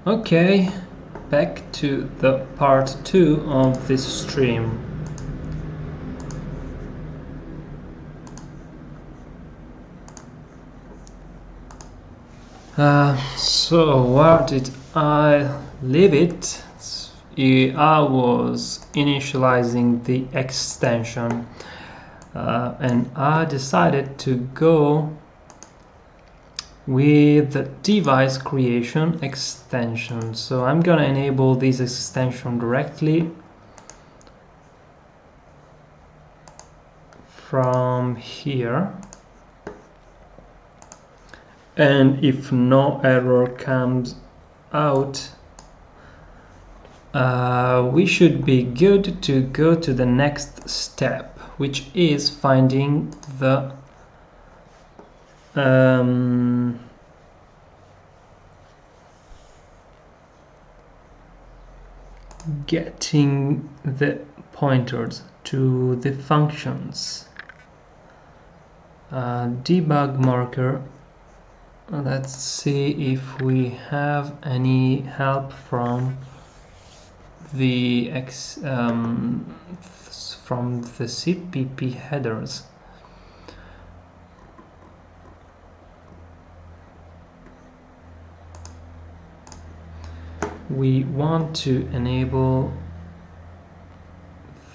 Okay, back to the part 2 of this stream. So where did I leave it? I was initializing the extension and I decided to go with the device creation extension. So I'm gonna enable this extension directly from here, and if no error comes out, we should be good to go to the next step, which is finding the getting the pointers to the functions. Debug marker. Let's see if we have any help from the CPP headers. We want to enable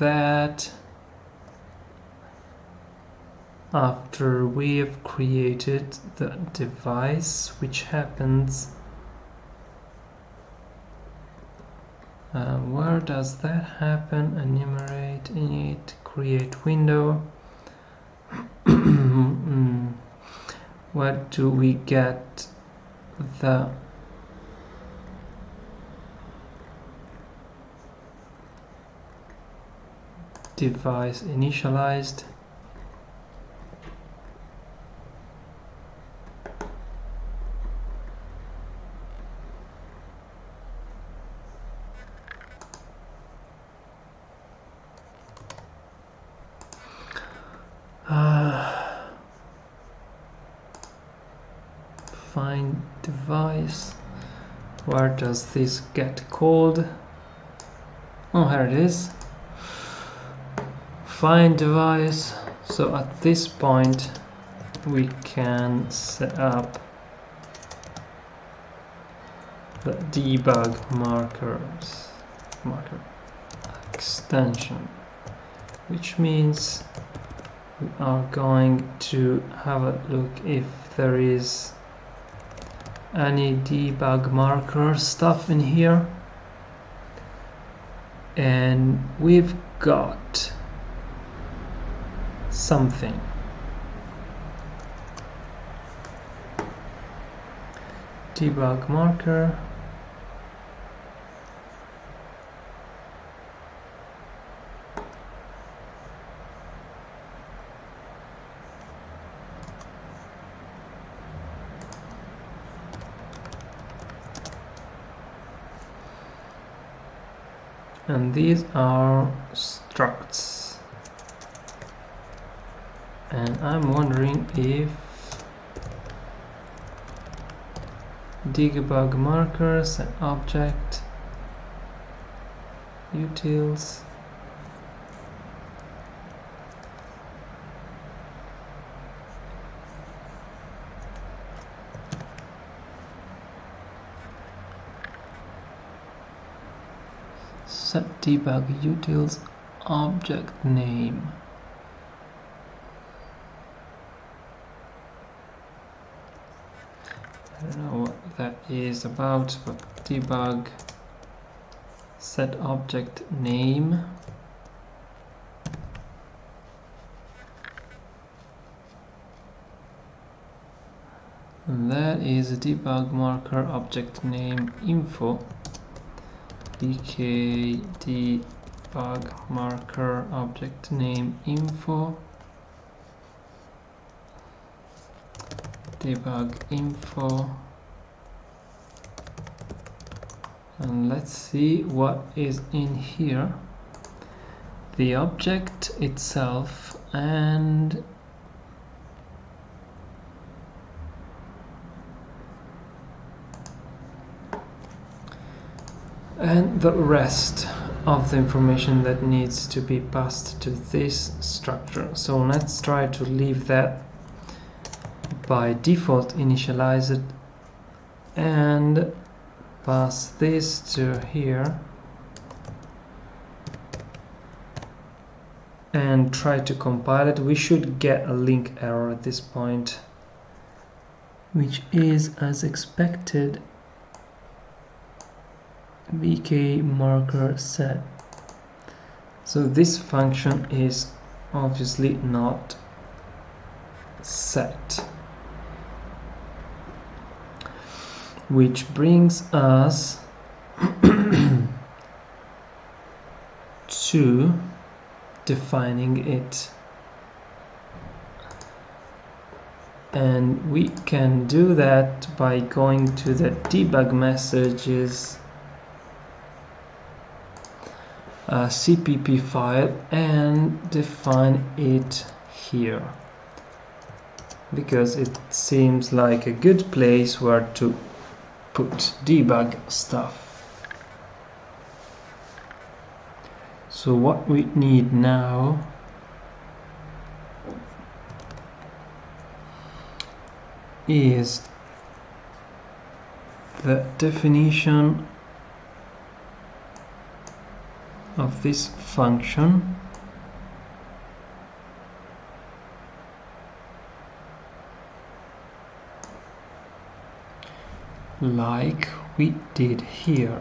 that after we have created the device, which happens. Where does that happen? Enumerate, init, create window. Where do we get the device initialized? Find device. Where does this get called? Oh, here it is. Find device. So at this point we can set up the debug marker extension, which means we are going to have a look if there is any debug marker stuff in here, and we've got something. Debug marker. And these are structs, and I'm wondering if debug markers and object utils set debug utils object name. I don't know what that is about, but debug set object name. And that is a debug marker object name info. dk debug marker object name info. Debug info, and let's see what is in here. The object itself and and the rest of the information that needs to be passed to this structure. So let's try to leave that by default initialized and pass this to here and try to compile it. We should get a link error at this point, which is as expected. VK marker set. So this function is obviously not set, which brings us to defining it, and we can do that by going to the Debug Messages CPP file and define it here, because it seems like a good place where to put debug stuff. So what we need now is the definition of this function, like we did here.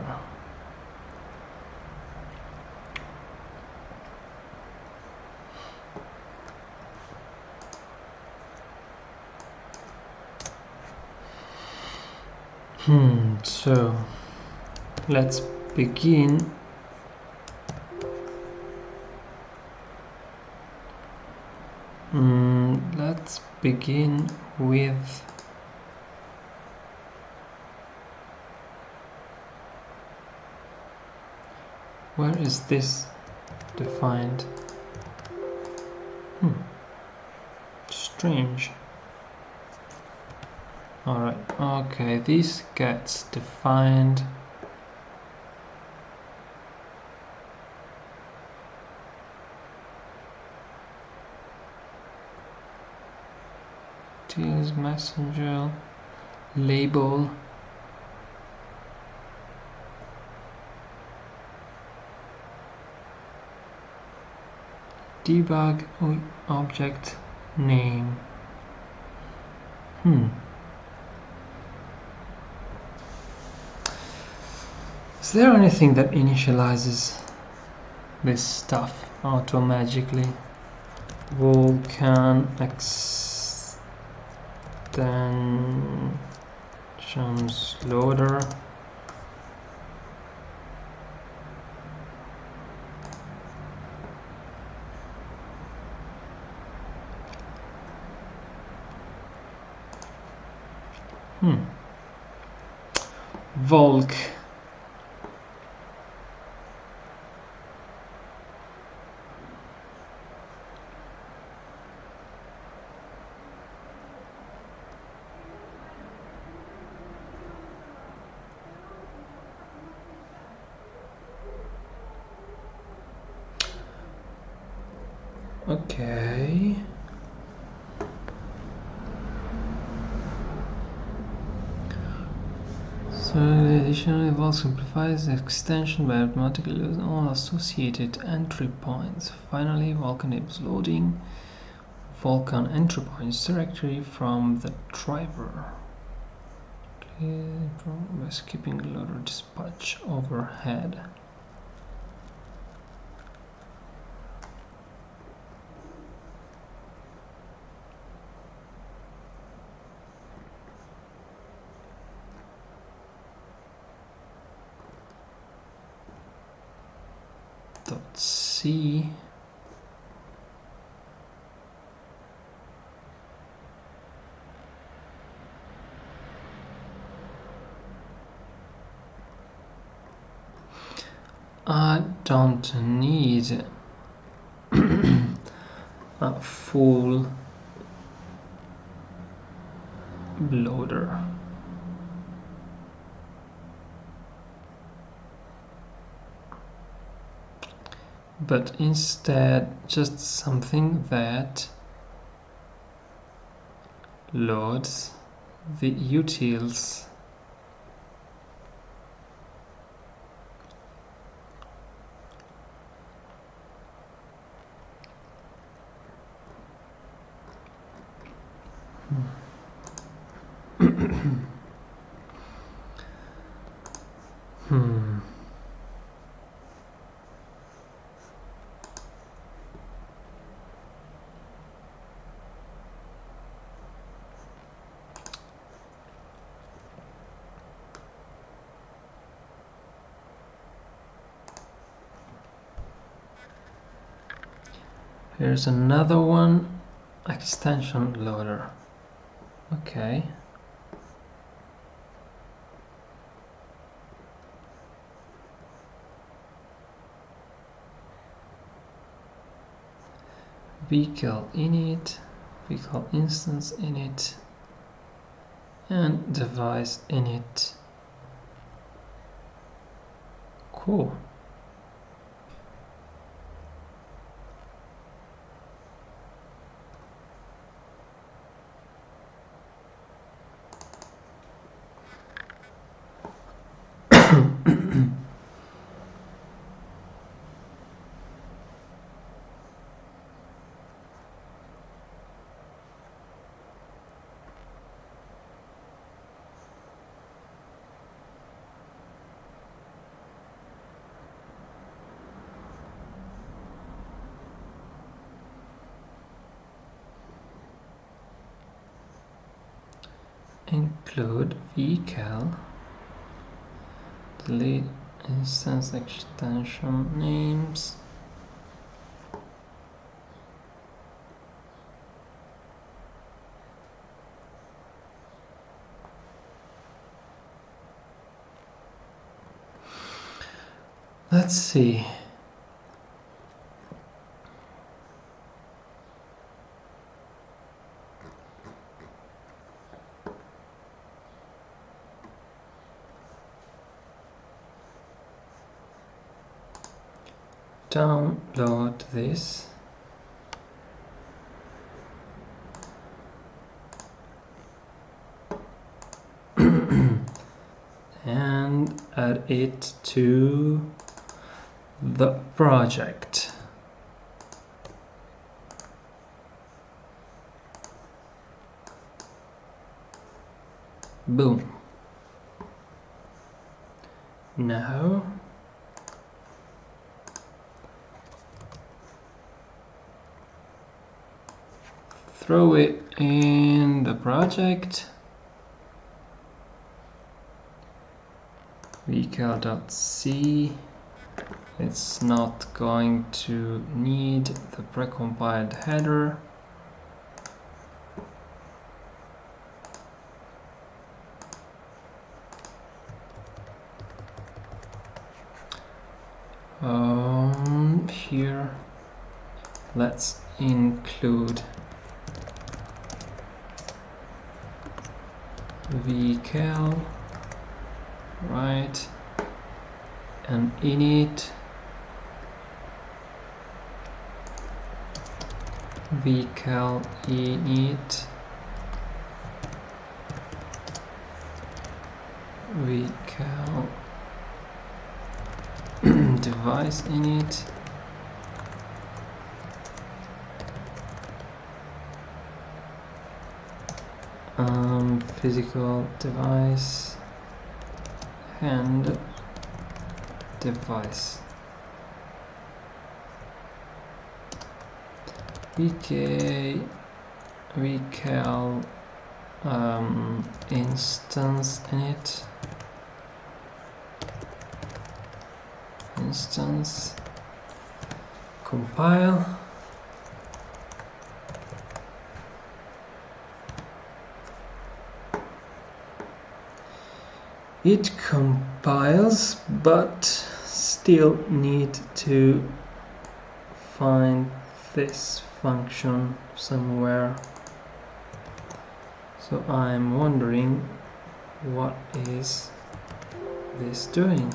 So let's begin. Let's begin with where is this defined? Strange. Alright, okay, this gets defined. Teams messenger label. Debug object name. Is there anything that initializes this stuff automatically? Vulkan extensions loader. Vulk. Okay. So the additional evolve simplifies the extension by automatically losing all associated entry points. Finally, Vulkan enables loading Vulkan entry points directly from the driver. By skipping loader dispatch overhead. .c I don't need a full loader. but instead just something that loads the utils. Here's another one, extension loader. Okay. Vehicle init, vehicle instance init, and device init. Cool. Include vehicle, delete instance extension names. Let's see. Download this. And add it to the project. Boom. Now throw it in the project. vehicle.c. It's not going to need the precompiled header. Here let's include vehicle, right, and init vehicle init vehicle device init physical device and device vehicle instance init instance compile. It compiles, but still need to find this function somewhere. So I'm wondering, what is this doing?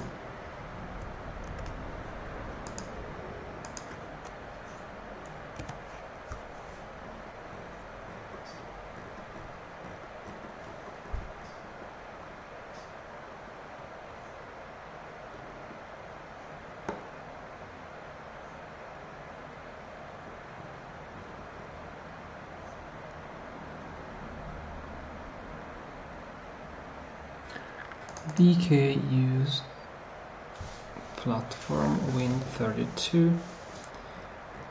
vk use platform win32,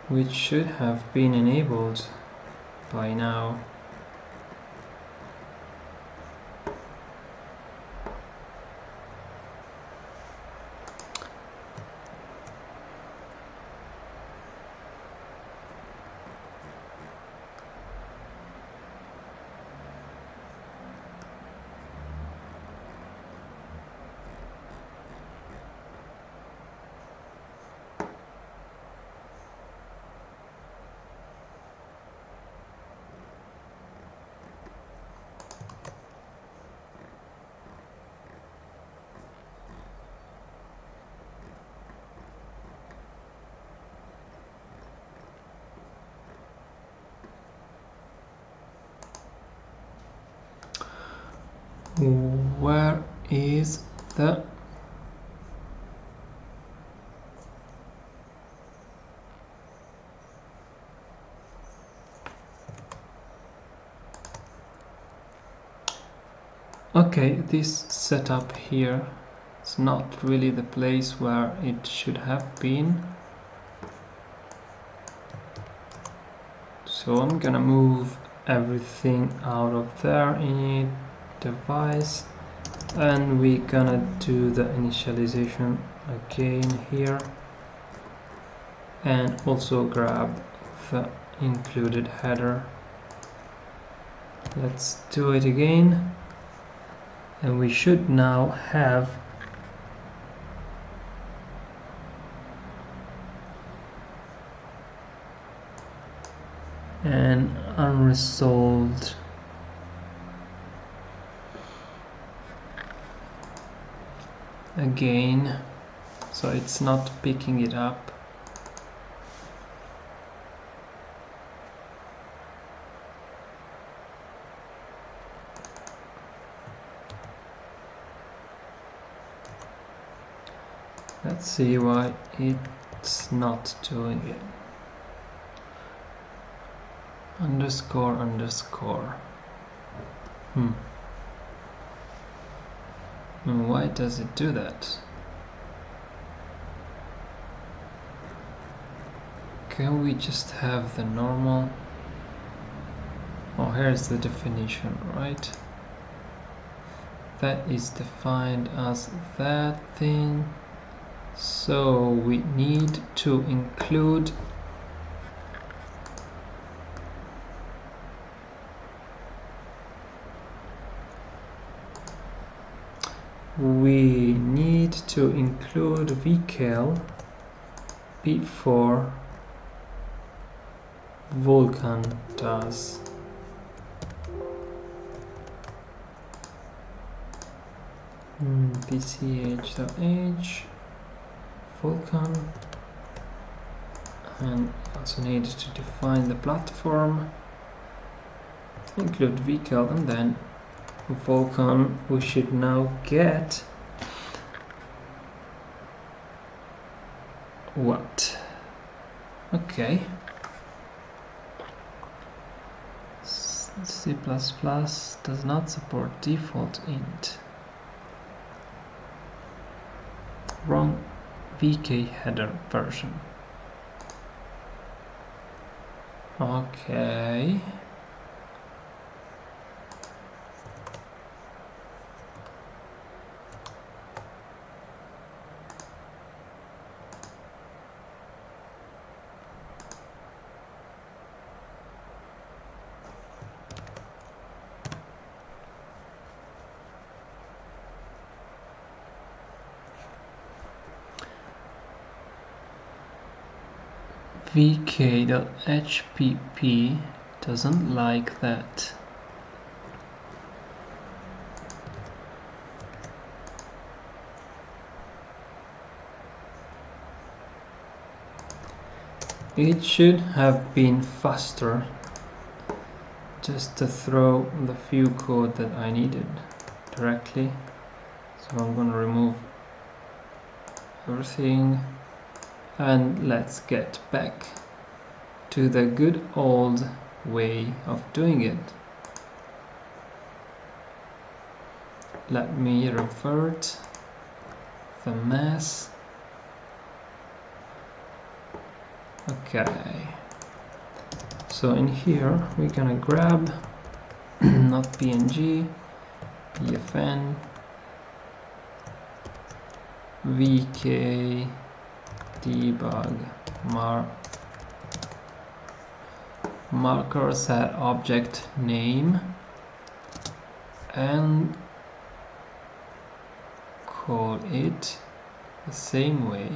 which should have been enabled by now. Where is the okay, this setup here is not really the place where it should have been. So I'm gonna move everything out of there, init device, and we're gonna do the initialization again here, and also grab the included header. Let's do it again, and we should now have an unresolved again, so it's not picking it up. Let's see why it's not doing it. Underscore underscore. And why does it do that? Can we just have the normal? Oh, here's the definition, right? That is defined as that thing. So we need to include vcal before Vulkan does. pch.h Vulkan, and also need to define the platform, include vcal, and then Vulkan. We should now get what? Okay, C++ does not support default int. Wrong vk header version. Okay. vk.hpp doesn't like that. It should have been faster just to throw the few code that I needed directly. So I'm going to remove everything, and let's get back to the good old way of doing it. let me revert the mess. Okay, so in here we're gonna grab not PNG, PFN, VK debug markers at object name and call it the same way.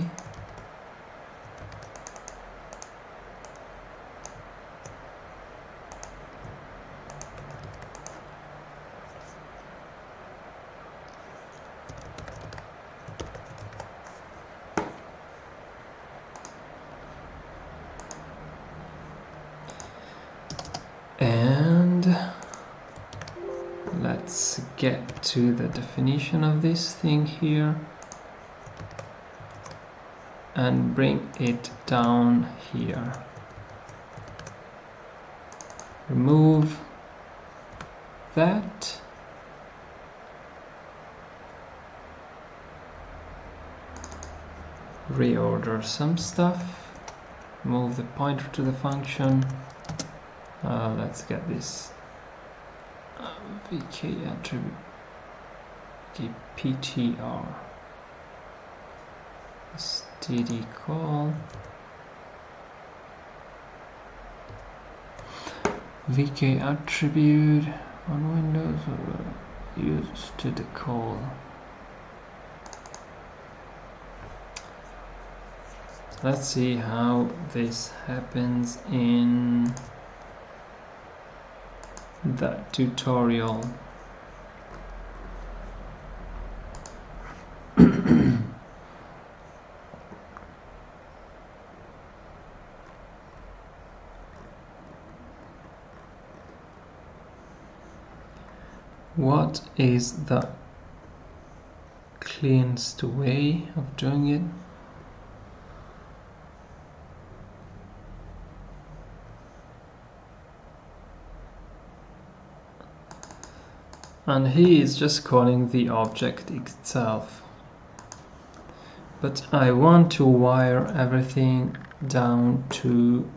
And let's get to the definition of this thing here and bring it down here. Remove that. Reorder some stuff. Move the pointer to the function. Let's get this VK attribute, PTR, std call, VK attribute on Windows, use to the call. Let's see how this happens in the tutorial. What is the cleanest way of doing it? And he is just calling the object itself. But I want to wire everything down to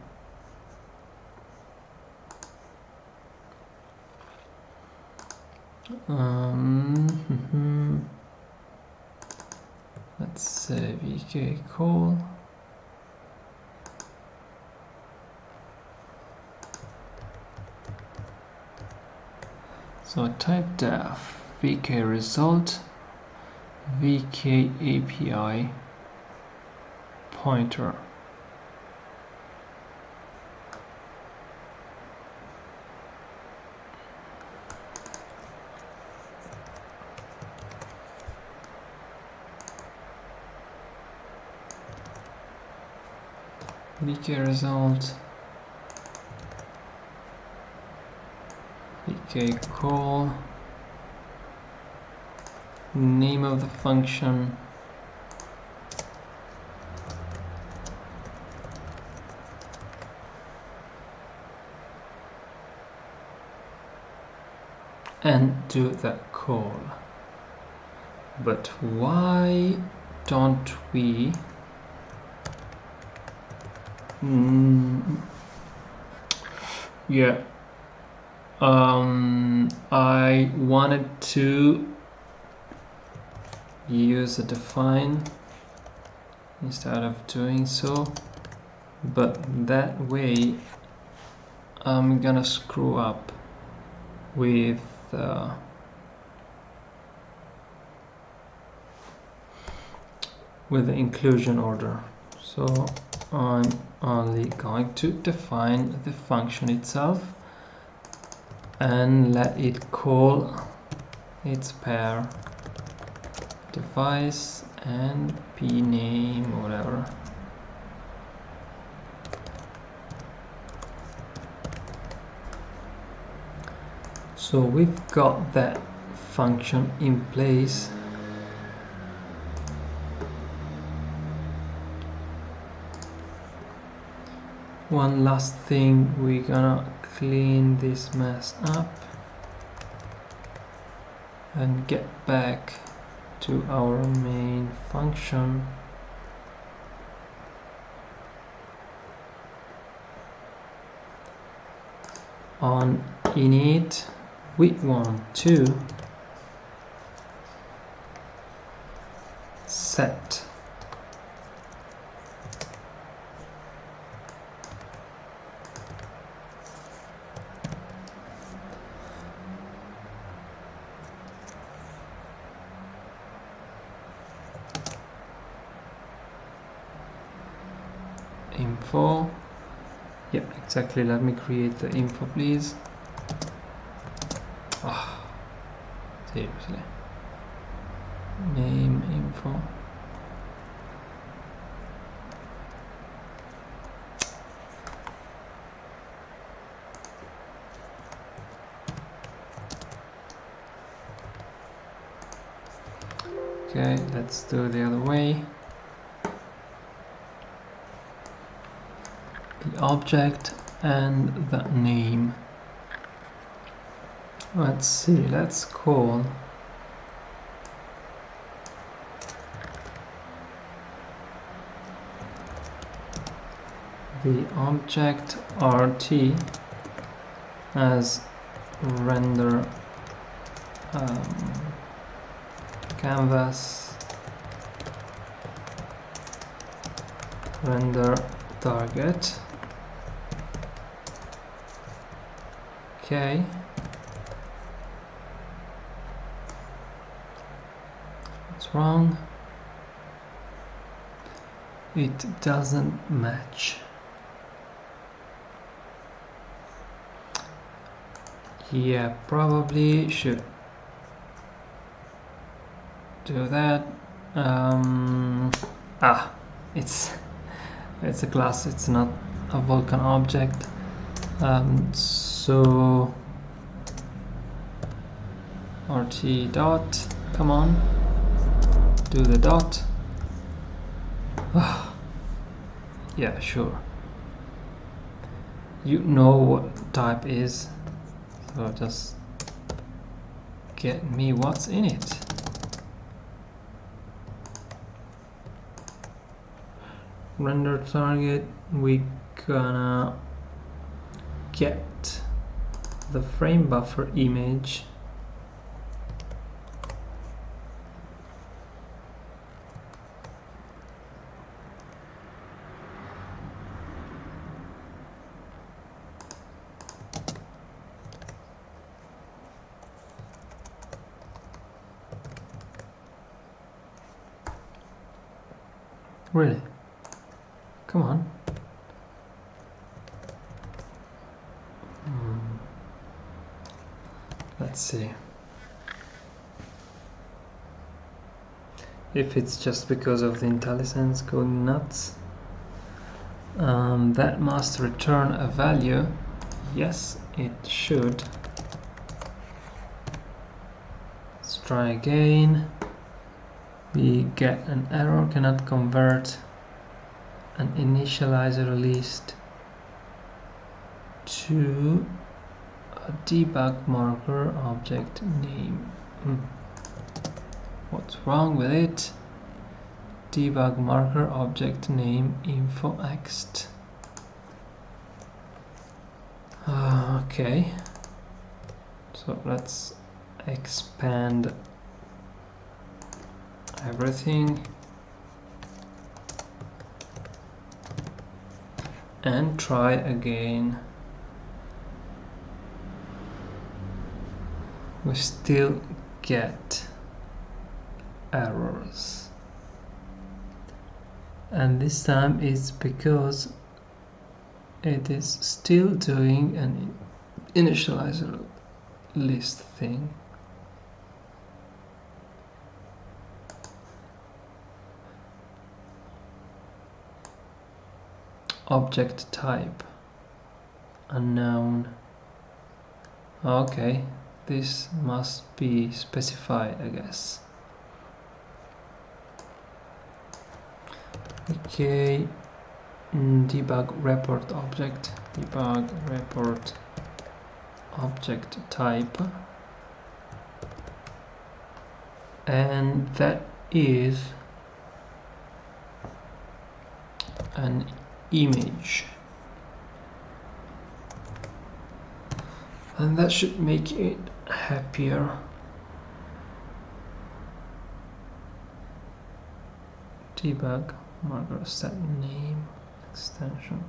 let's say VK call. So type def VK result VK API pointer. VK result VK call, name of the function, and do the call. But why don't we I wanted to use a define instead of doing so, but that way I'm gonna screw up with the inclusion order. So I'm only going to define the function itself and let it call its pair device and pname, whatever. So we've got that function in place. One last thing, we're gonna clean this mess up. and get back to our main function. On init, we want to set info. Yeah, exactly. Let me create the info, please. Oh, seriously. Name info. Okay, let's do it the other way. The object and the name. Let's see, let's call the object RT as render canvas render target. Okay. What's wrong? It doesn't match. Yeah, probably should do that. It's a class, it's not a Vulkan object. So RT dot, come on, do the dot. Yeah, sure. You know what type is, so just get me what's in it. Render target, we gonna get the frame buffer image. Really? Come on. Let's see. If it's just because of the IntelliSense going nuts. That must return a value. Yes, it should. Let's try again. We get an error, cannot convert an initializer list to a debug marker object name. What's wrong with it? Debug marker object name info ext. Okay, so let's expand everything and try again. We still get errors, and this time it's because it is still doing an initializer list thing. Object type unknown. Okay, this must be specified, I guess. Okay, debug report object, debug report object type and that is an image, and that should make it happier. Debug marker set name extension.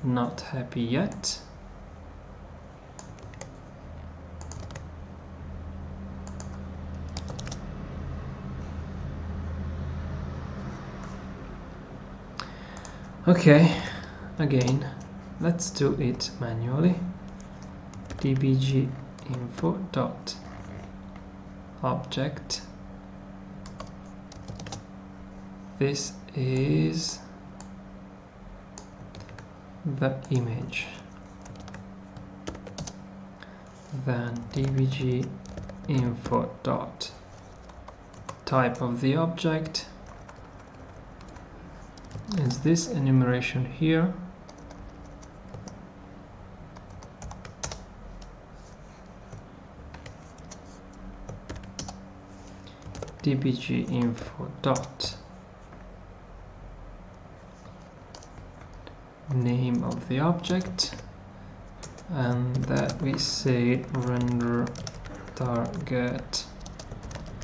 Not happy yet. Okay, again, let's do it manually. dbg info dot object. This is the image. Then dbg info dot type of the object is this enumeration here. dbg info dot name of the object, and that we say render target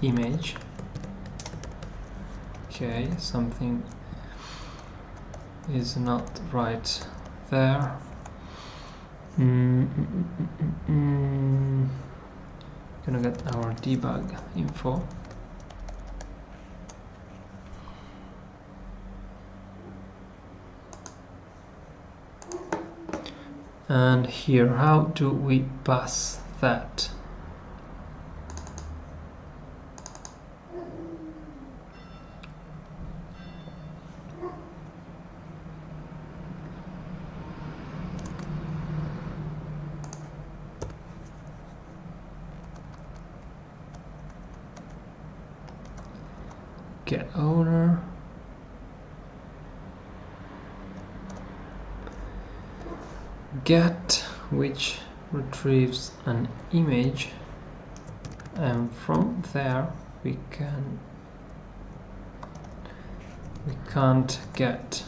image. Okay, something is not right there. Gonna get our debug info. And here, how do we pass that? Get owner. Get, which retrieves an image, and from there we can't get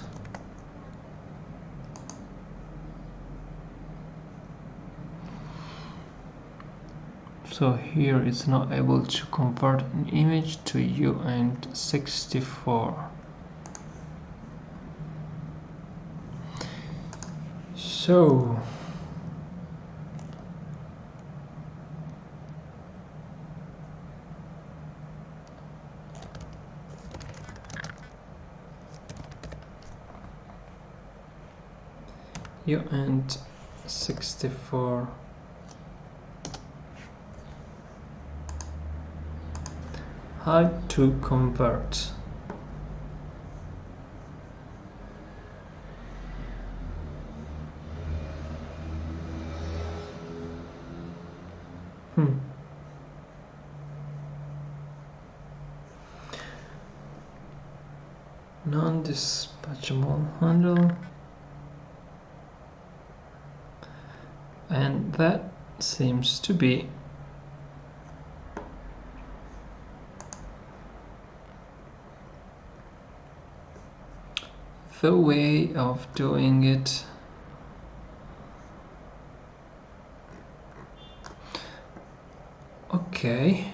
so here it's not able to convert an image to uint64. So uint64 how to convert. Non-dispatchable handle, and that seems to be the way of doing it. Okay.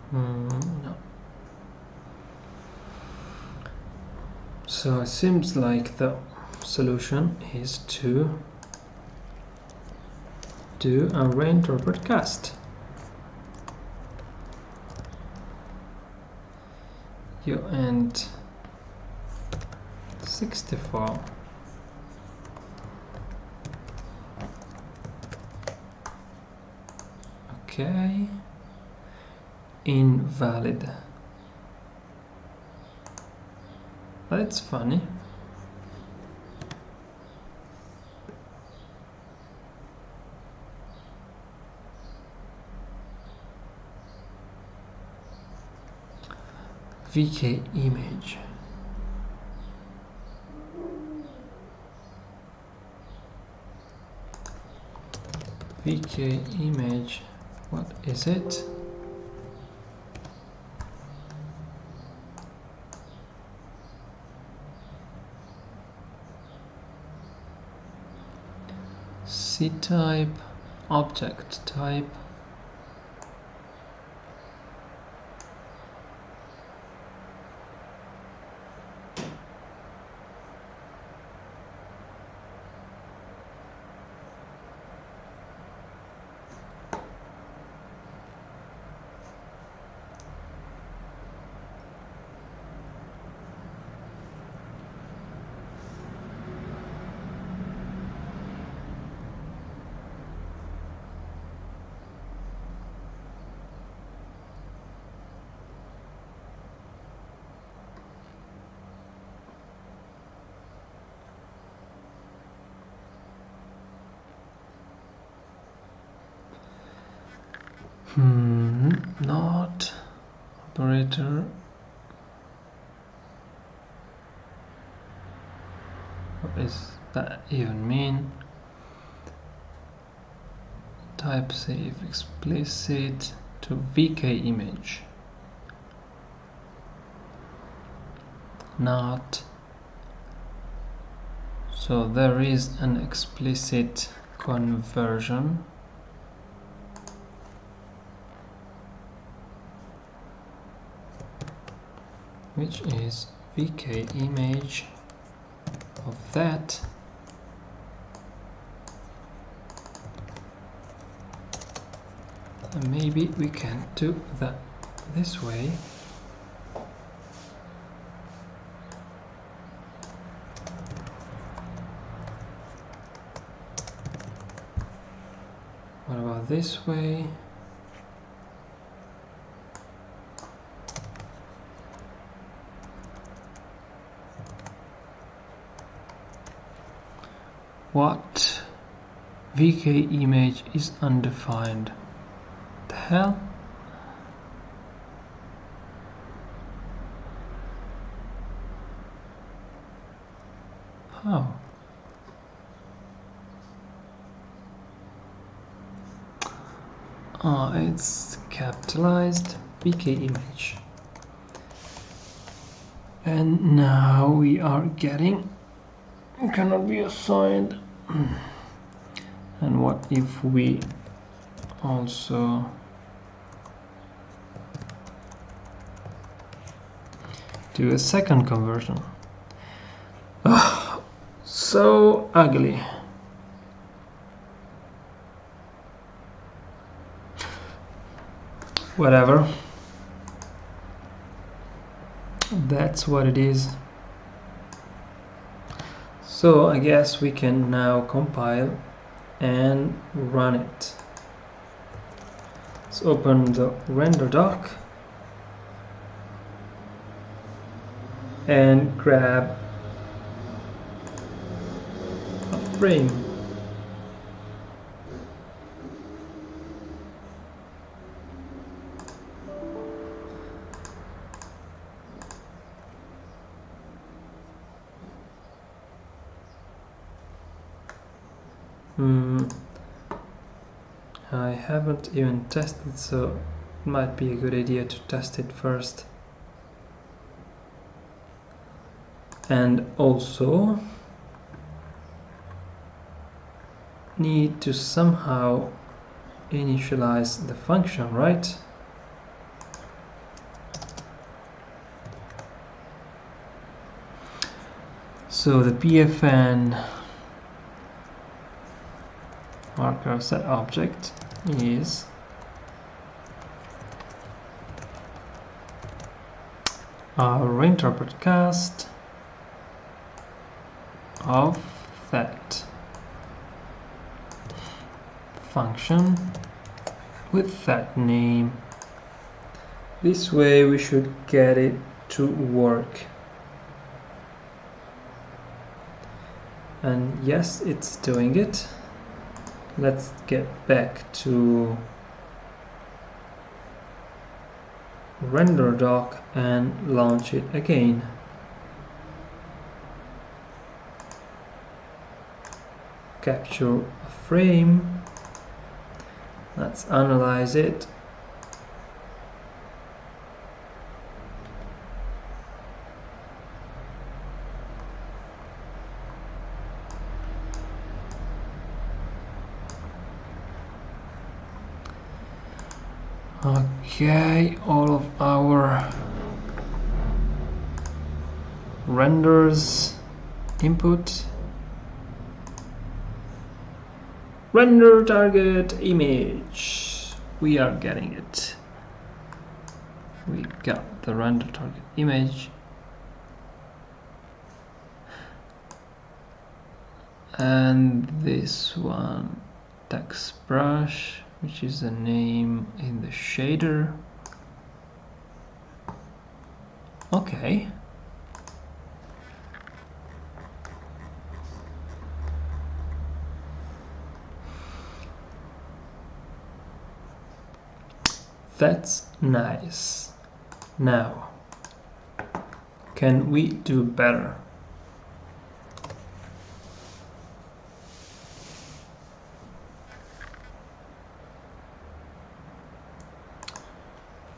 No. So it seems like the solution is to do a reinterpret cast. uint64 okay, invalid. That's funny. VK image. VK image, what is it? C-type, object type. Not operator. What does that even mean? Type save explicit to VK image. Not. So there is an explicit conversion. Which is VK image of that. And maybe we can do that this way. What about this way? What? VK image is undefined. The hell? How? It's capitalized VK image. And now we are getting cannot be assigned. And what if we also do a second conversion? So ugly. Whatever. That's what it is. So I guess we can now compile and run it. Let's open the render doc and grab a frame. I haven't even tested, so it might be a good idea to test it first. And also need to somehow initialize the function, right? So the pfn marker set object is our reinterpret cast of that function with that name. This way we should get it to work. And yes, it's doing it. Let's get back to render doc and launch it again. Capture a frame. Let's analyze it. Okay, all of our renders input. Render target image. We are getting it. We got the render target image. And this one, text brush, which is the name in the shader. Okay. That's nice. Now, can we do better?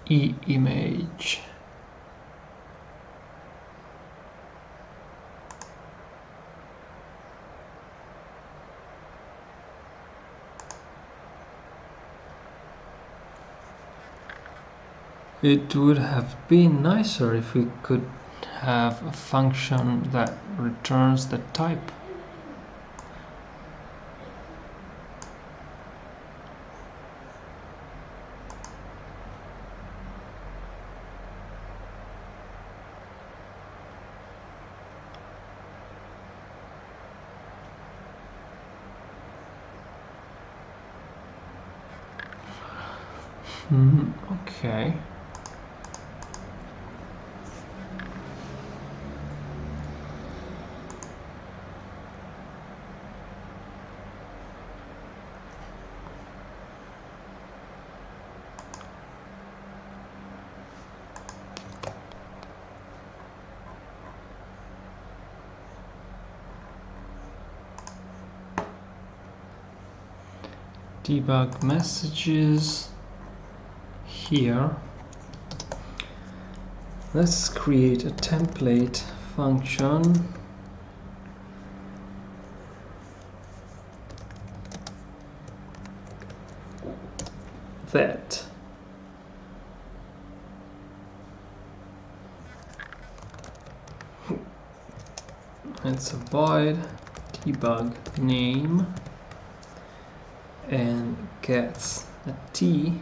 Image. It would have been nicer if we could have a function that returns the type. Okay. Debug messages here. Let's create a template function that it's a void debug name and gets a t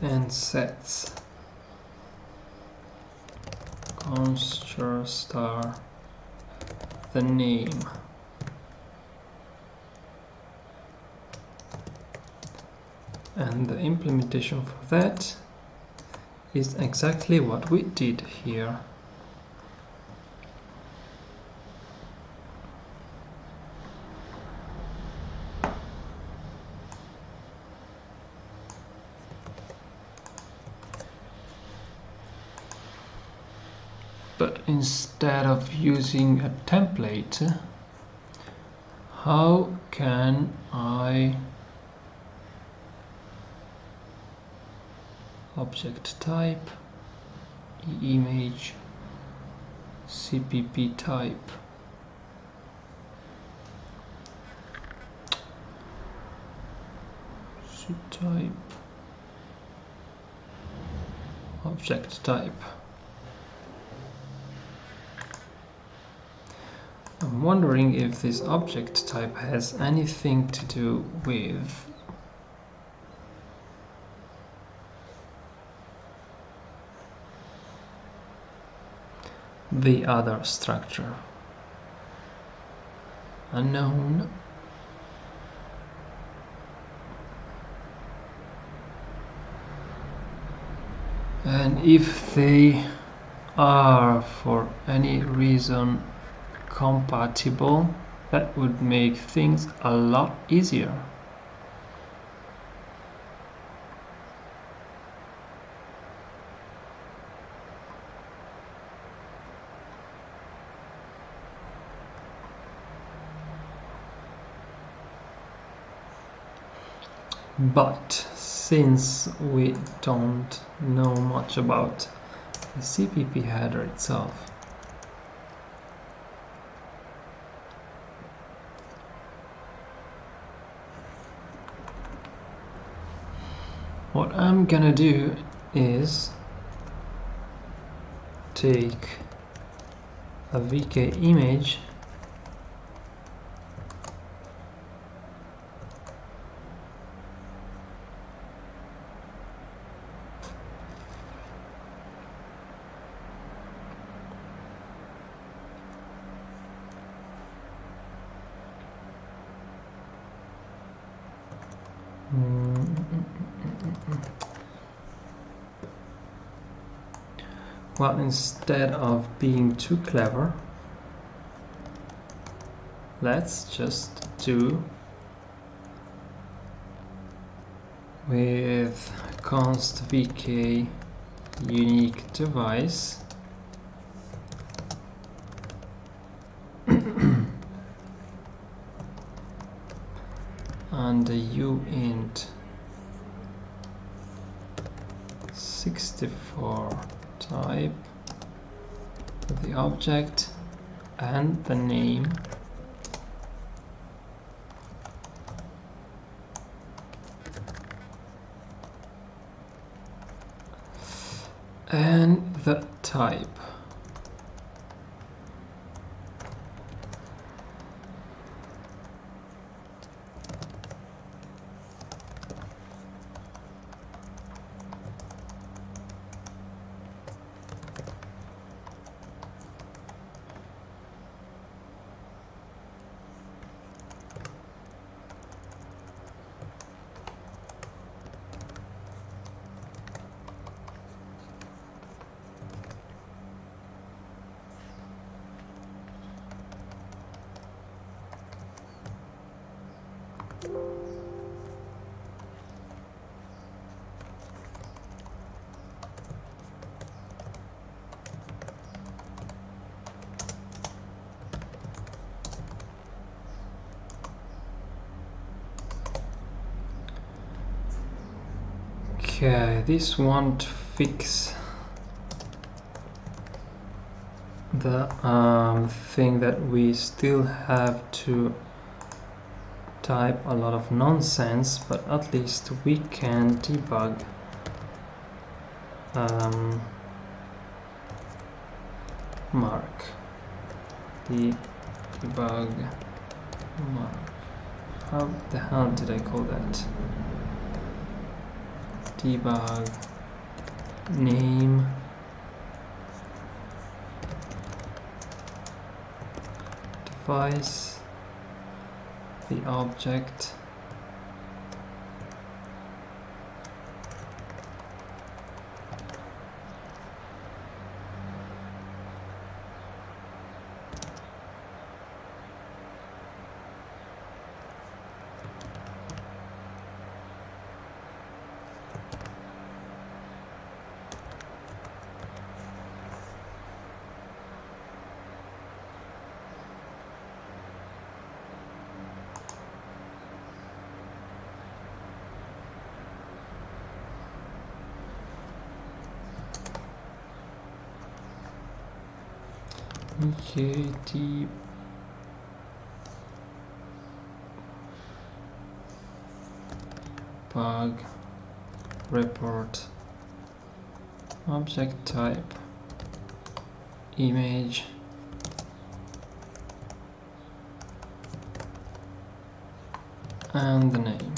and sets constr star the name. And the implementation for that is exactly what we did here. But instead of using a template, how can I object type image cpp type type object type? I'm wondering if this object type has anything to do with the other structure. Unknown. And if they are for any reason compatible, that would make things a lot easier. But since we don't know much about the CPP header itself, what I'm gonna do is take a VK image well, instead of being too clever, let's just do with const vk unique device and a uint 64 type with the object and the name, and the type. Okay, this won't fix the thing that we still have to type a lot of nonsense, but at least we can debug mark. The debug mark. How the hell did I call that? Debug name device, the object, okay, debug report object type image and the name.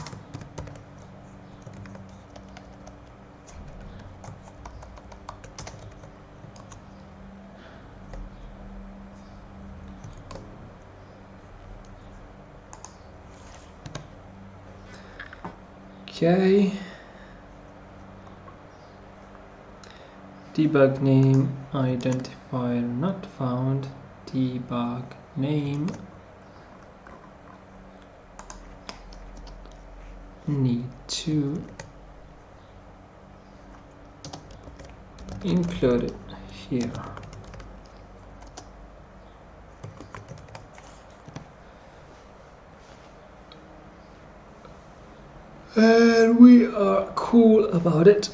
Okay, Debug name identifier not found. Debug name need to include it here. And we are cool about it.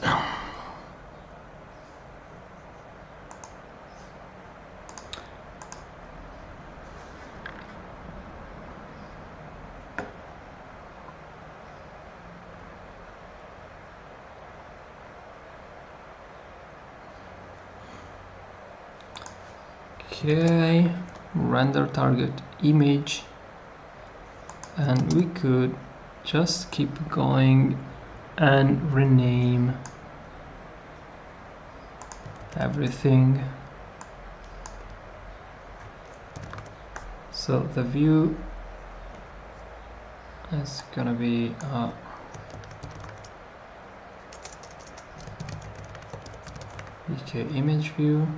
Okay, render target image, and we could just keep going and rename everything. So the view is gonna be VK image view.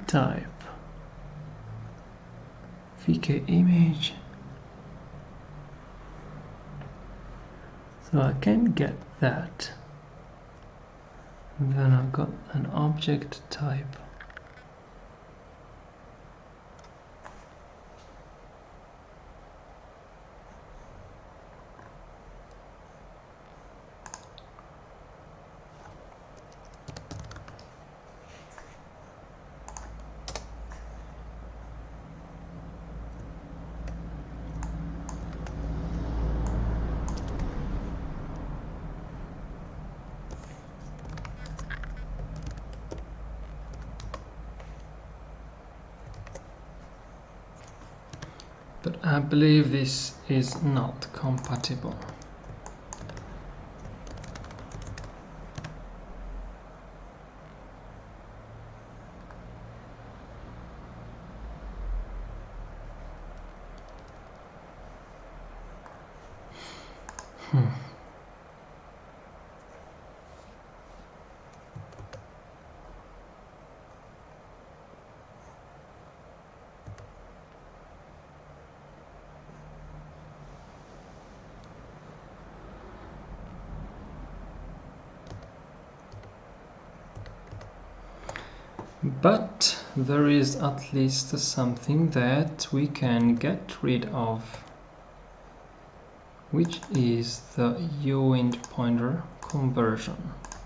Type VK image, so I can get that. And then I've got an object type. But I believe this is not compatible. But there is at least something that we can get rid of, which is the uint pointer conversion.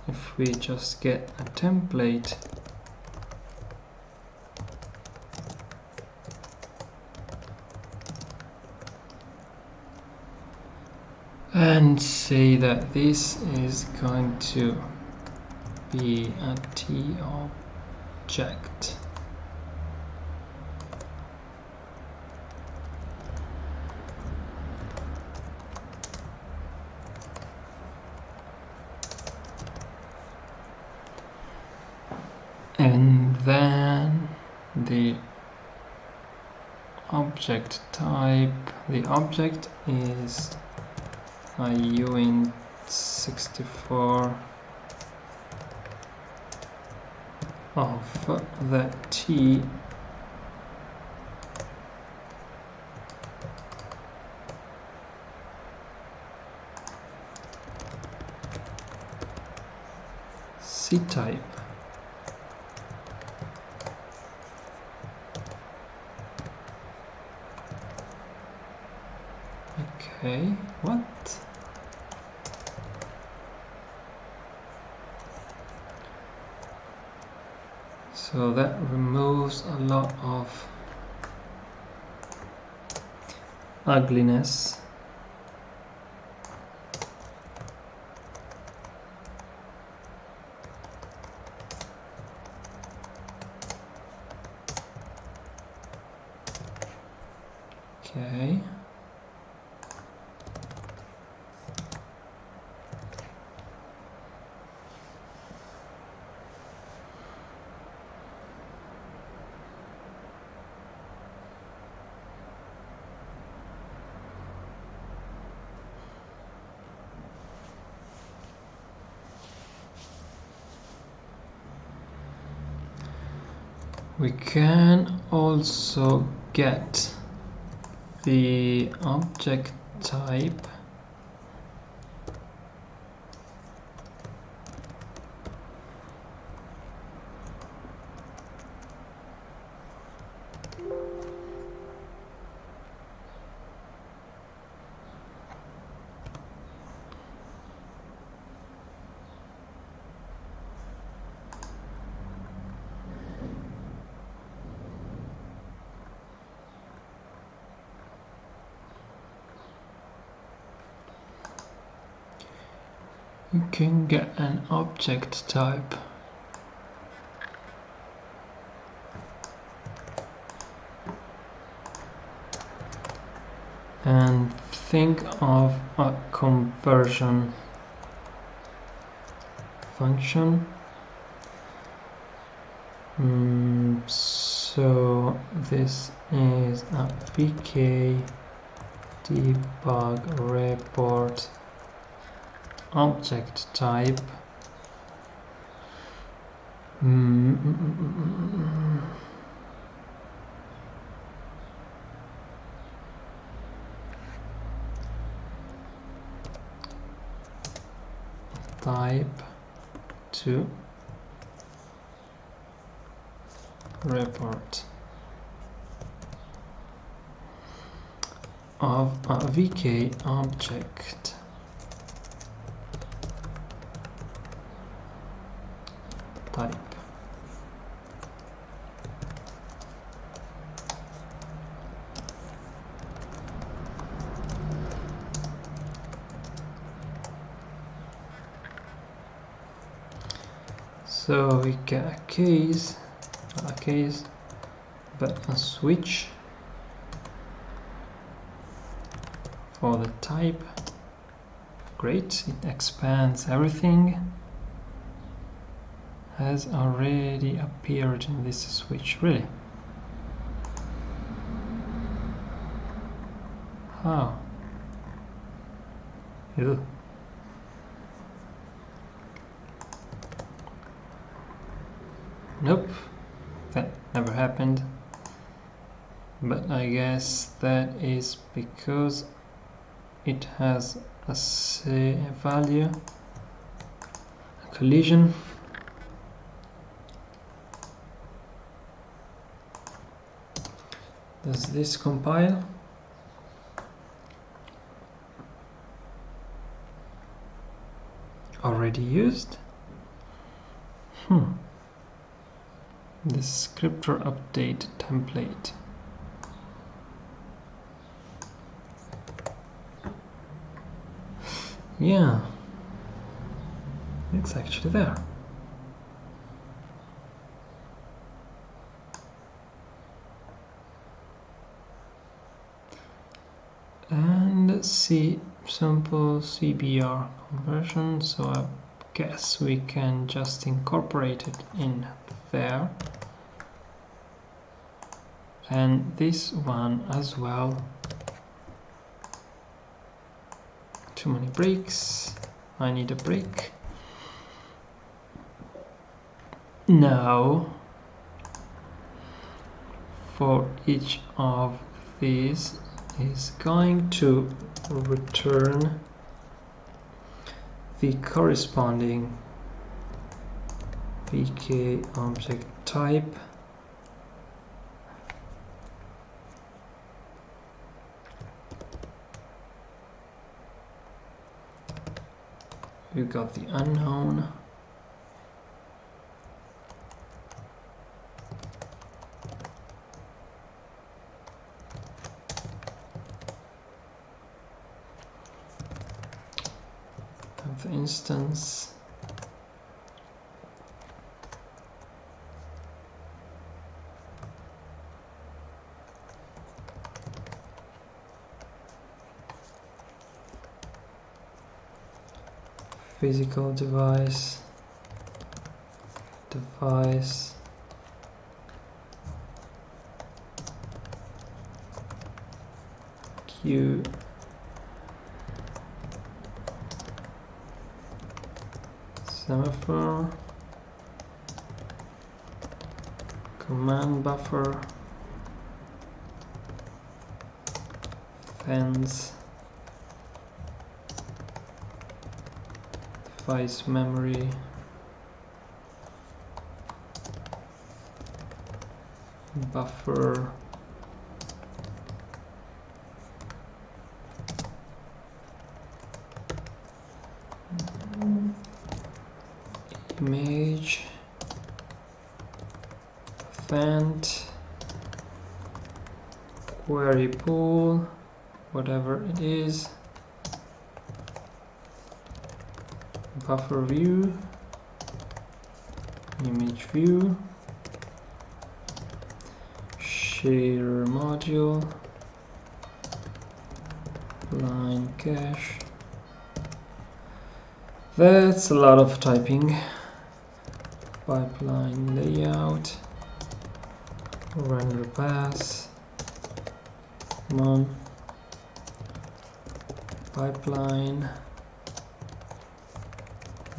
If we just get a template and say that this is going to be a T object. And then the object type, the object is a uint 64 of the T explicit type. Okay, what? So that removes a lot of ugliness. Okay. We can also get the object type you can get an object type and think of a conversion function. So this is a vk debug report object type. Type to report of a vk object type. So we get a case, but a switch for the type. Great, it expands everything. Has already appeared in this switch, really? How? Ew. Nope, that never happened. But I guess that is because it has a value, a collision. Does this compile? Already used? Descriptor update template. Yeah, it's actually there. And see sample CBR conversion, so I guess we can just incorporate it in there. And this one as well. Too many breaks. I need a break. Now, for each of these is going to return the corresponding vk object type. We've got the unknown. Have the instance. Physical device, queue, semaphore, command buffer, fence, device memory, buffer, image, font, query pool, whatever it is, buffer view, image view, share module, line cache. That's a lot of typing. Pipeline layout, render pass, come on, pipeline,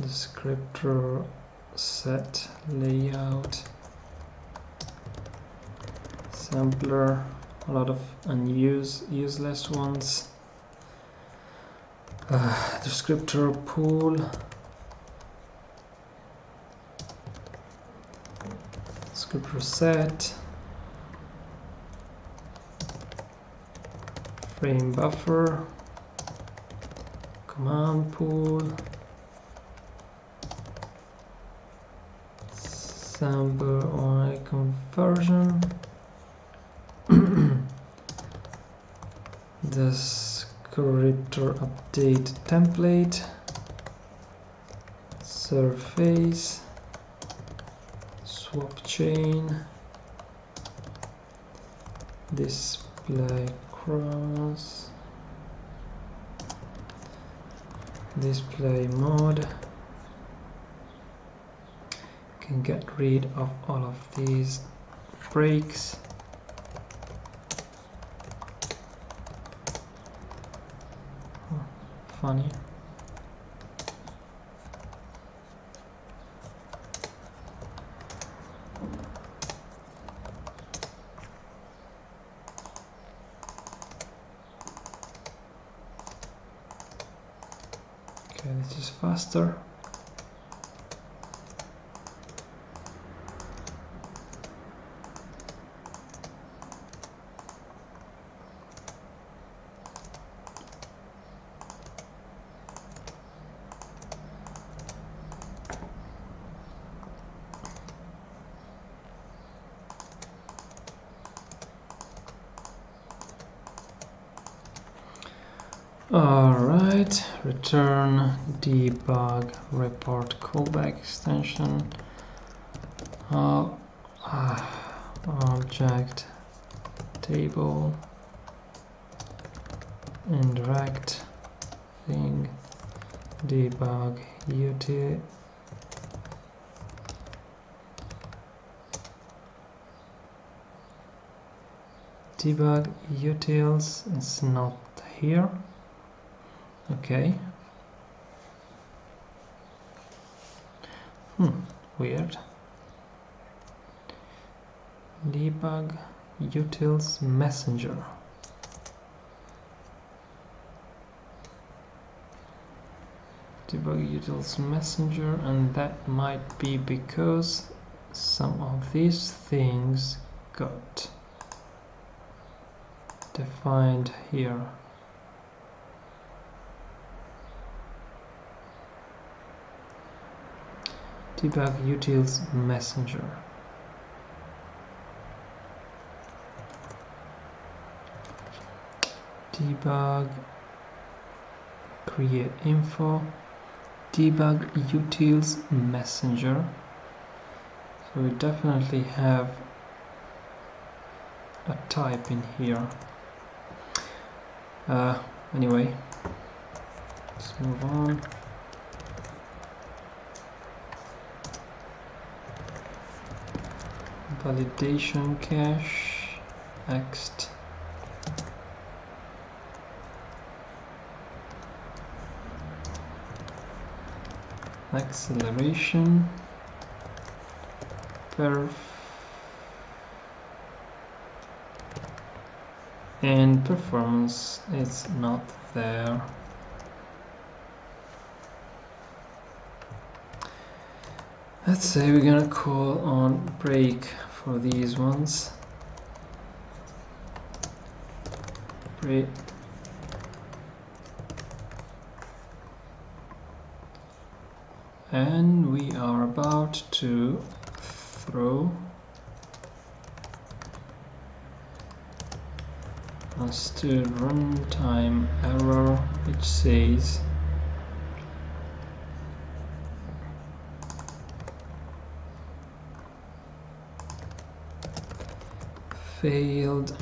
descriptor set layout, sampler, a lot of useless ones, descriptor pool, descriptor set, frame buffer, command pool, sample or conversion, descriptor update template, surface, swap chain, display cross, display mode. Can get rid of all of these breaks. Oh, funny. Okay, this is faster. Alright, return debug report callback extension, object table, indirect thing, debug util, debug utils is not here. Okay. Weird. Debug utils messenger. debug utils messenger, and that might be because some of these things got defined here. Debug utils messenger. Debug create info, debug utils messenger. So we definitely have a type in here. Anyway, let's move on. Validation cache, next. Acceleration, perf, and performance is not there. Let's say we're gonna call on break for these ones. Break. And we are about to throw a std runtime error which says failed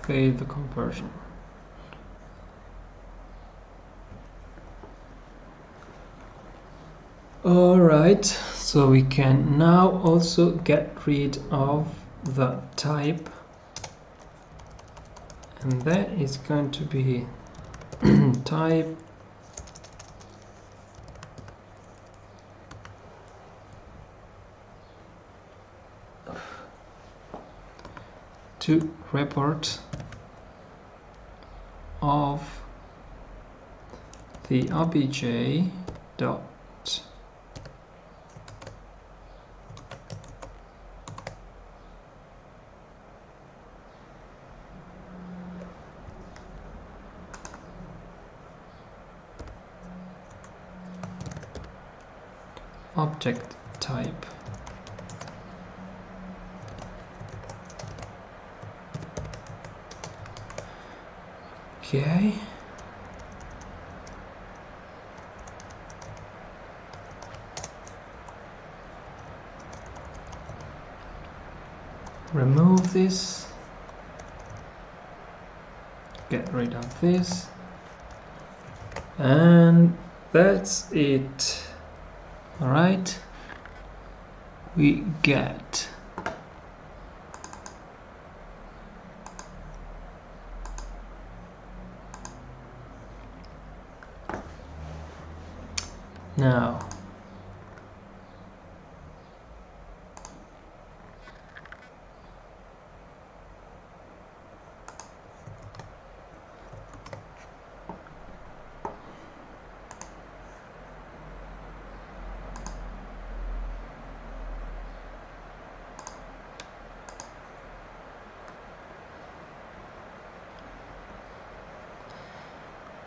the conversion. Alright, so we can now also get rid of the type, and that is going to be type to report of the obj dot object type. Okay. Remove this. Get rid of this. And that's it. Alright. We get now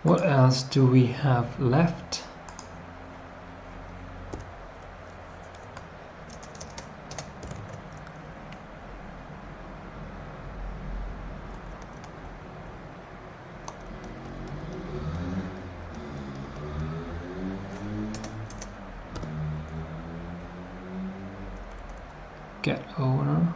what else do we have left? Get owner.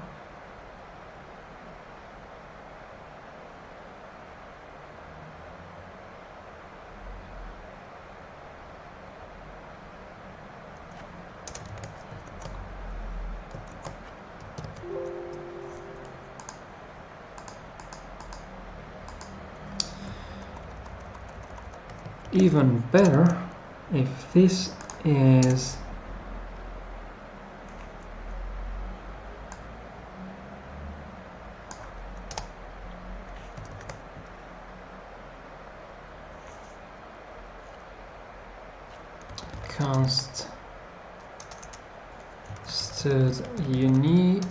Even better if this is const stud unique.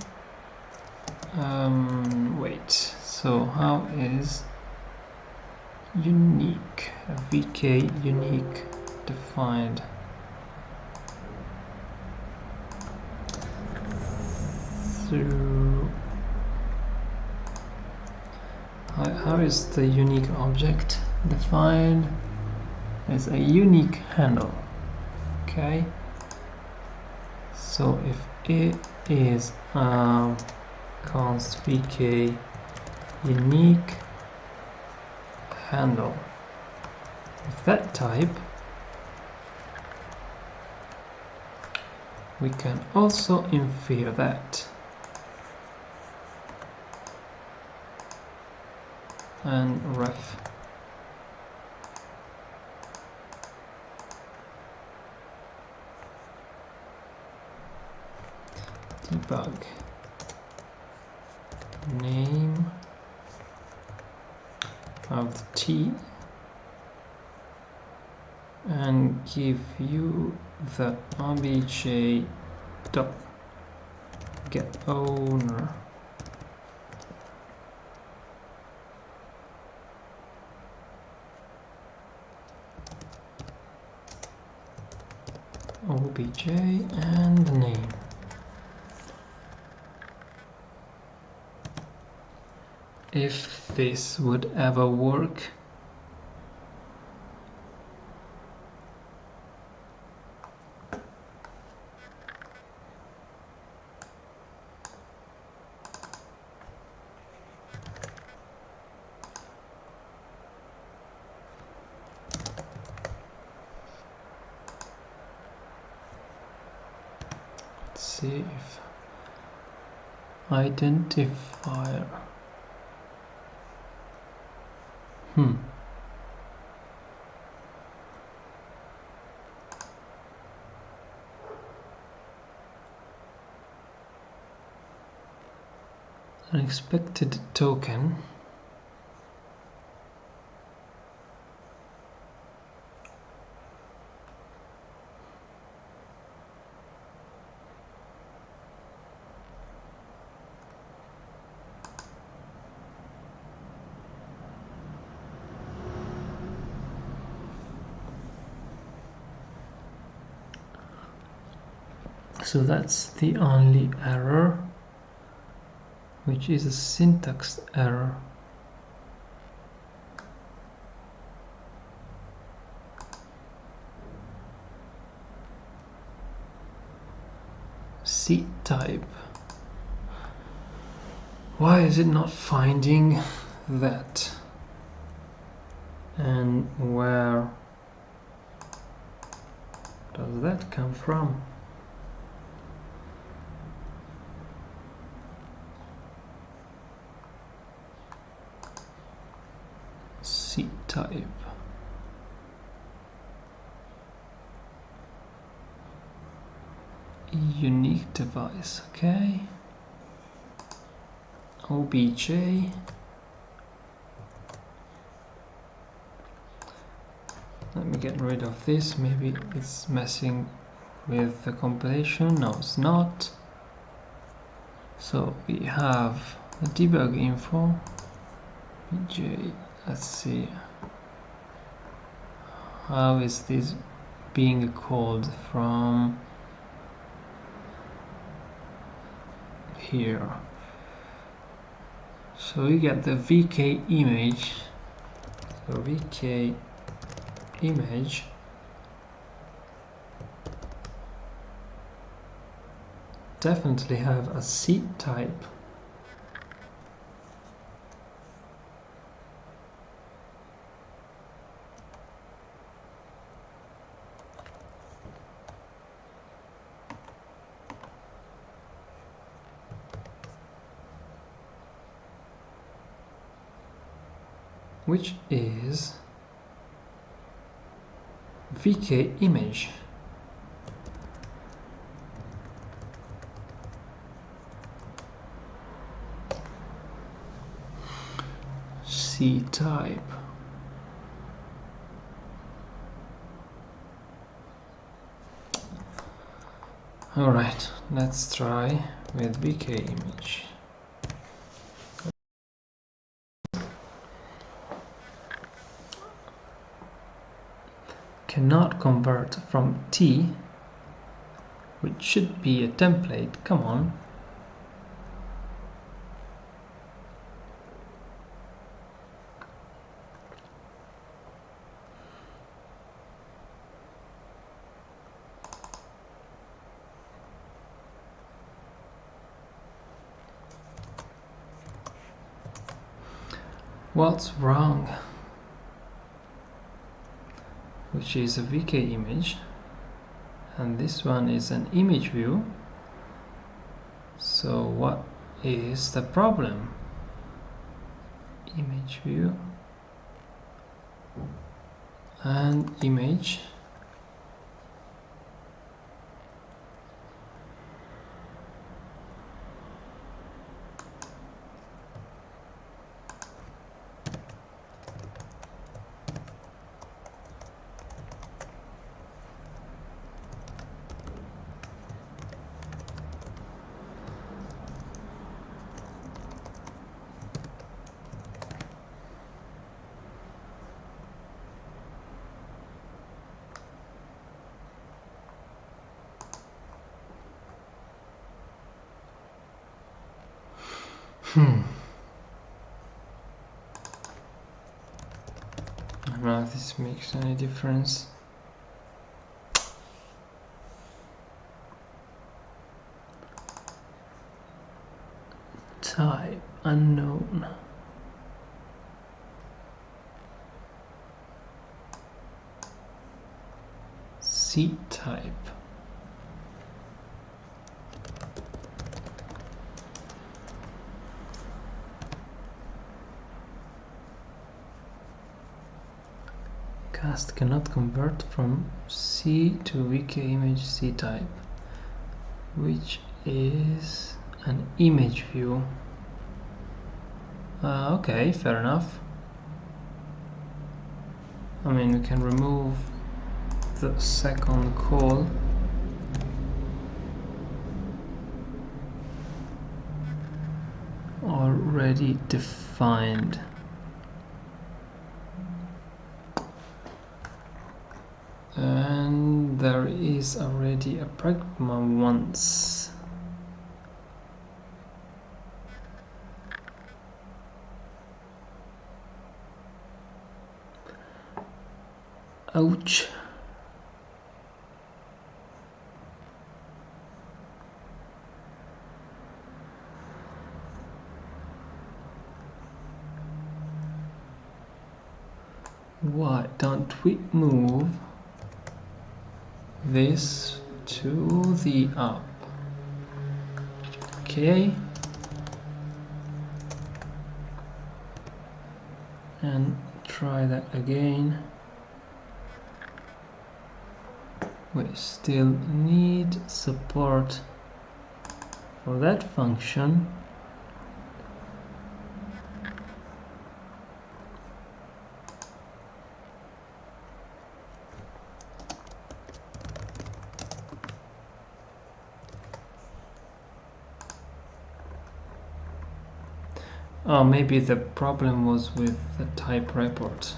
Wait, so how is unique, vk unique defined? Through how is the unique object defined? As a unique handle. Okay, so if it is const vk unique handle with that type, we can also infer that and ref debug name of the t and give you the obj dot get owner obj and the name. If this would ever work, let's see if identifier unexpected token so that's the only error, which is a syntax error. C type. Why is it not finding that? And where does that come from? C type. Unique device, okay. OBJ. Let me get rid of this, maybe it's messing with the compilation. No, it's not. So we have the debug info, OBJ. Let's see. How is this being called from here? So we get the VK image. So VK image definitely have a C type. Which is VK image. C type. Alright, let's try with VK image. Cannot convert from T, which should be a template. Come on. What's wrong? Which is a VK image, and this one is an image view. So what is the problem? Image view and image. I don't know if this makes any difference. Type unknown. C type. Cast cannot convert from C to VK image C type, which is an image view. Okay, fair enough. I mean, we can remove the second call. Already defined. And there is already a pragma once. Ouch. Why don't we move this to the up? Okay. And try that again. We still need support for that function. Oh, maybe the problem was with the type report.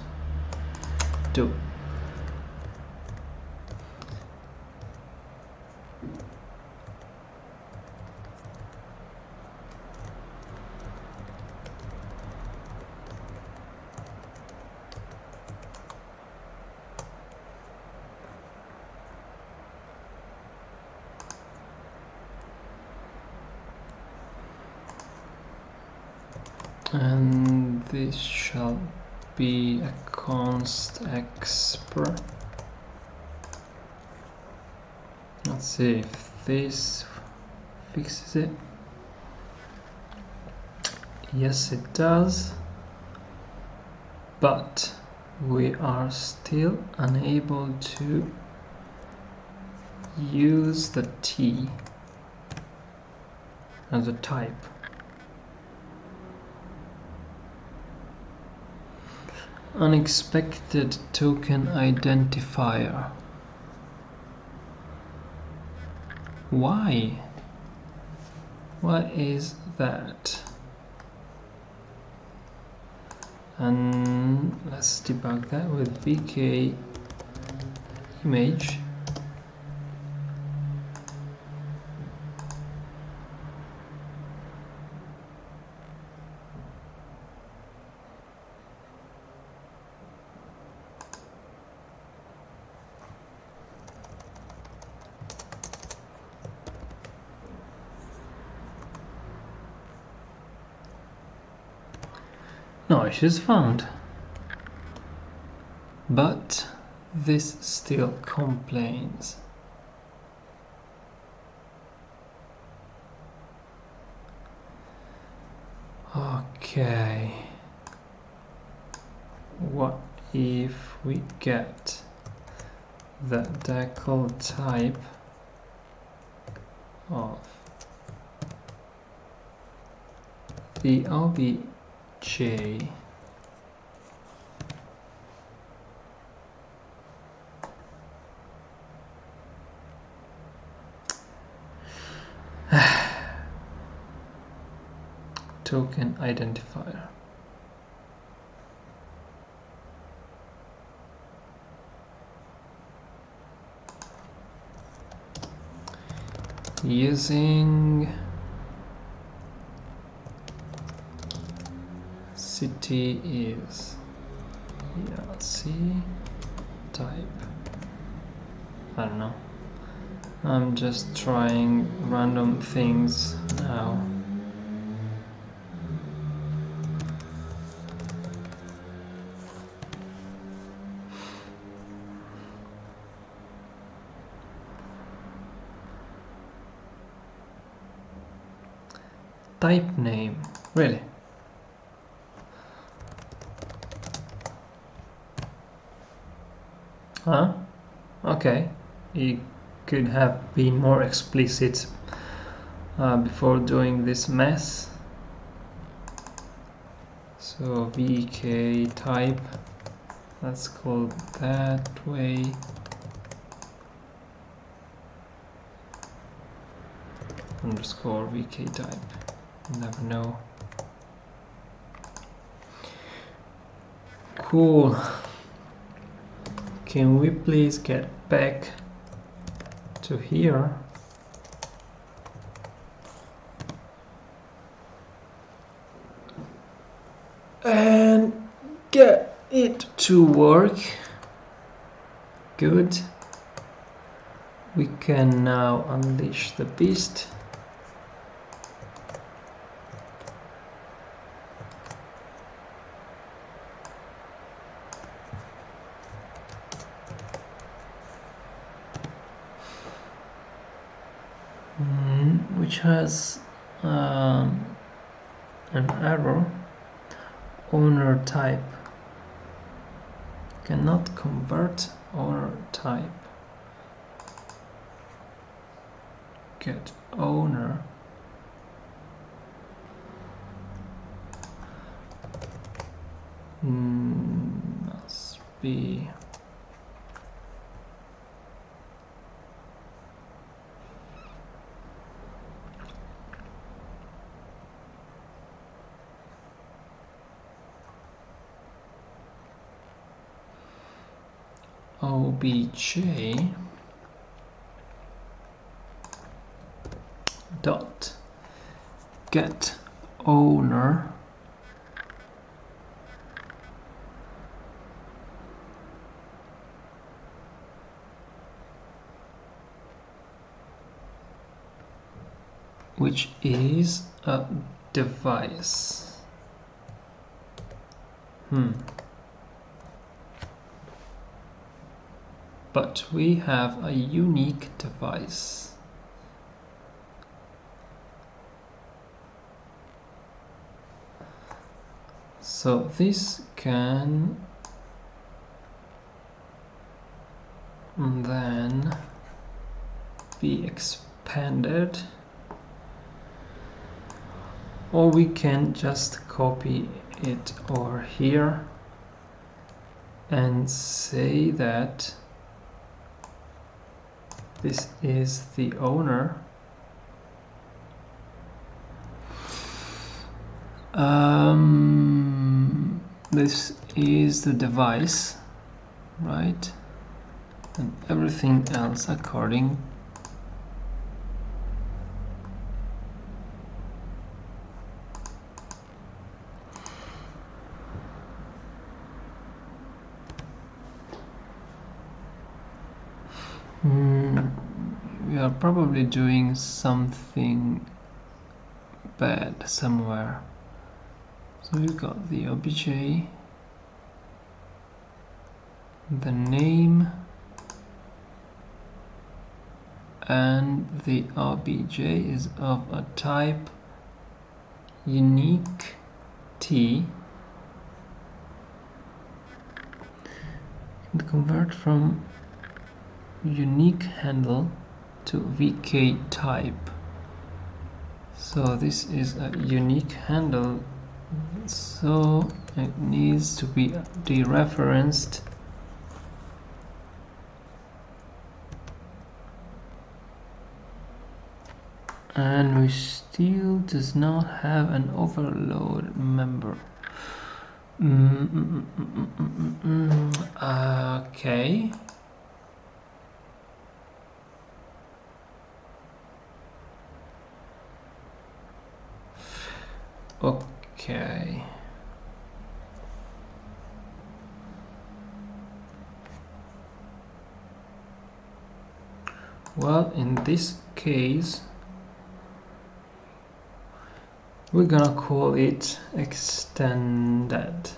Do. And this shall be a const expr. Let's see if this fixes it. Yes, it does. But we are still unable to use the T as a type. Unexpected token identifier. Why? What is that? And let's debug that with vk image. No issues found. But this still complains. Okay. What if we get the decal type of the obj token identifier. Using city is C type. I don't know. I'm just trying random things now. Type name, really? Huh? Okay, it could have been more explicit before doing this mess. So vk type, let's call it that way. Underscore vk type. Never know. Cool. Can we please get back to here? And get it to work. Good. We can now unleash the beast. Which has an error. Owner type cannot convert owner type. Get owner. Must be obj dot get owner which is a device. But we have a unique device. So this can then be expanded, or we can just copy it over here and say that this is the owner. This is the device, right? And everything else according we are probably doing something bad somewhere. So we've got the obj, the name, and the obj is of a type unique t, and convert from unique handle to VK type. So this is a unique handle, so it needs to be dereferenced. And we still does not have an overload member. Okay. Okay. Well, in this case, we're gonna call it extended.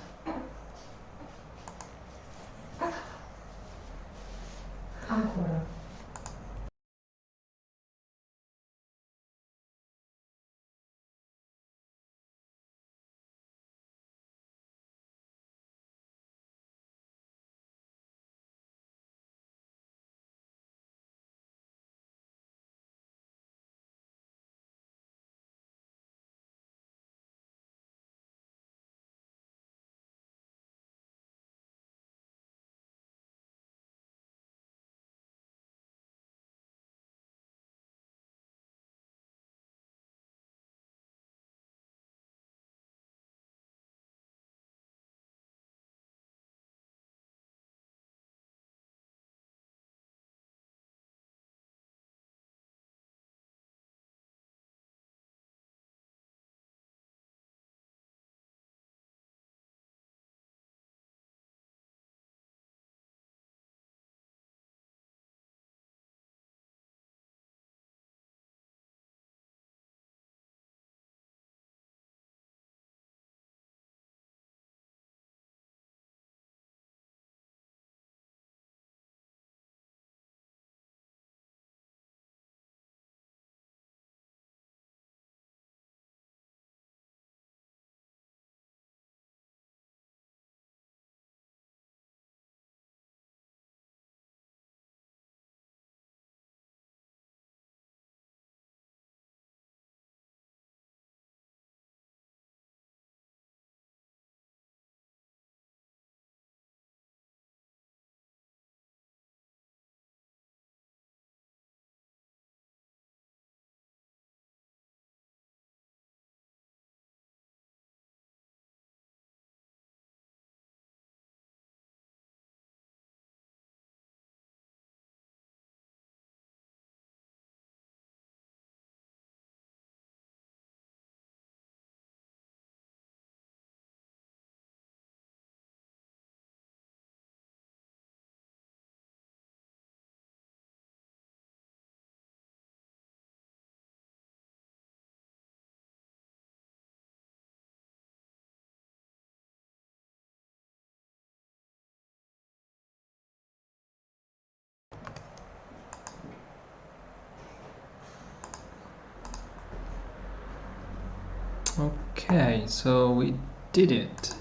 Okay, so we did it.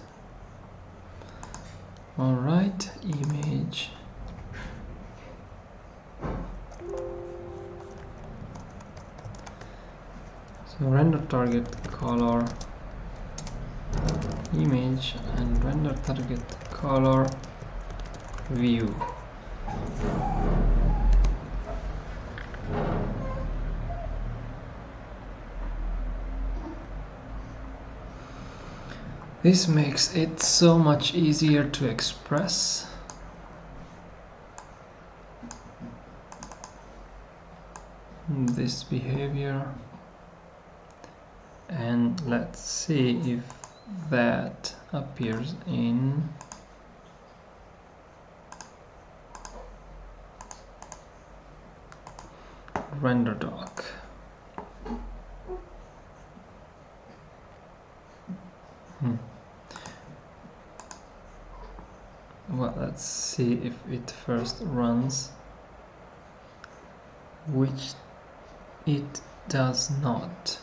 All right, image. So render target color image and render target color view. This makes it so much easier to express. This behavior, and let's see if that appears in render doc. Well, let's see if it first runs, which it does not.